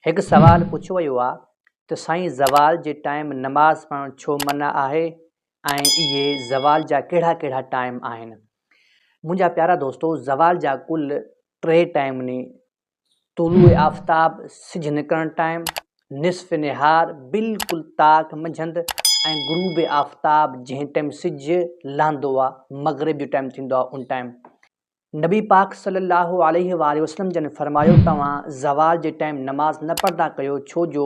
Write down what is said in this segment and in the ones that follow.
एक सवाल पुछो वियो आहे त साईं ज़वाल जे टाइम नमाज़ पढ़णु छो मना आहे ऐं इहे ज़वाल जा कहिड़ा कहिड़ा टाइम आहिनि। मुंहिंजा प्यारा दोस्तो, ज़वाल जा कुल 3 टाइम ने तुलूए आफ्ताब सिज निकिरण टाइम, निस्फ़ निहार बिल्कुलु ताक मंझंदि ऐं गुरूब आफ्ताब जंहिं टाइम सिज लहंदो आहे मग़रिब जो टाइम थींदो आहे उन टाइम। नबी पाक सल्लल्लाहु अलैहि वसल्लम जन फरमायो तव्हां ज़वाल जे टाइम नमाज़ न पढ़ंदा कयो, छो जो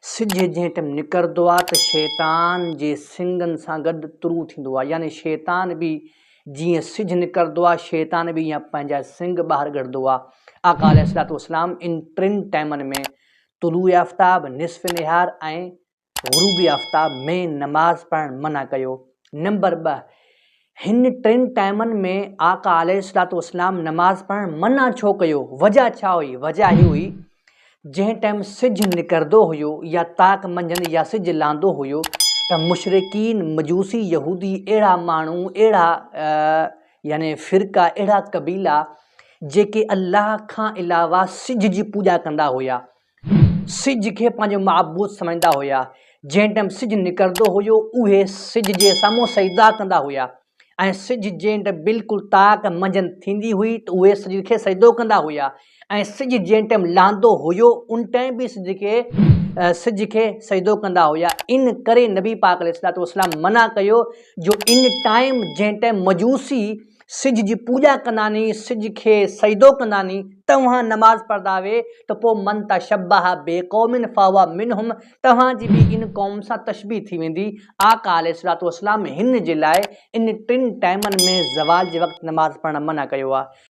सिज जंहिं टाइम निकिरंदो आहे त शैतान जे सिंगनि सां गॾु तुरू थींदो आहे, यानी शैतान बि जीअं सिज निकिरंदो आहे शैतान बि ईअं पंहिंजा सिंग ॿाहिरि कढंदो आहे। आका अलैहिस्सलातु वस्सलाम इन 3 टाइमनि में तुलूए आफ्ताब, निस्फ़ निहार ऐं गुरूब आफ्ताब में नमाज़ पढ़णु मना कयो। नंबर 2, हिन 3 टाइमनि में आका अलैहिस्सलातु वस्सलाम नमाज़ पढ़णु मना छो कयो? वजह छा हुई? वजह ही हुई जंहिं टाइम सिज निकिरंदो हुयो या ताक मंझंदि या सिज लहंदो हुयो त मुशरिकीन मजूसी यहूदी अहिड़ा माण्हू, अहिड़ा यानी फ़िरका, अहिड़ा क़बीला जेके अल्लाह खां अलावा सिज जी पूॼा कंदा हुया, सिज खे पंहिंजो माबूद सम्झंदा हुया। जंहिं टाइम सिज निकिरंदो हुयो उहे सिज जे साम्हूं सजदा कंदा हुया ऐं सिज जंहिं टाइम बिल्कुलु ताक मंझंदि थींदी हुई त उहे सिज खे सजदो कंदा हुया ऐं सिज जंहिं टाइम लहंदो हुयो उन टाइम बि सिज खे सजदो कंदा हुया। इन करे नबी पाक अलैहिस्सलातु वस्सलाम मना कयो जो इन टाइम जंहिं टाइम मजूसी सिज जी पूॼा कंदा नी, सिज खे सजदो कंदा नी, तव्हां नमाज़ पढ़ंदा वे त पोइ मन तशब्बह बिक़ौमिन फहुव मिनहुम, तव्हांजी बि इन क़ौम सां तशबीह थी वेंदी। आका अलैहिस्सलातु वस्सलाम हिन जे लाइ इन 3 टाइमनि में ज़वाल जे वक़्तु नमाज़ पढ़णु मना कयो आहे।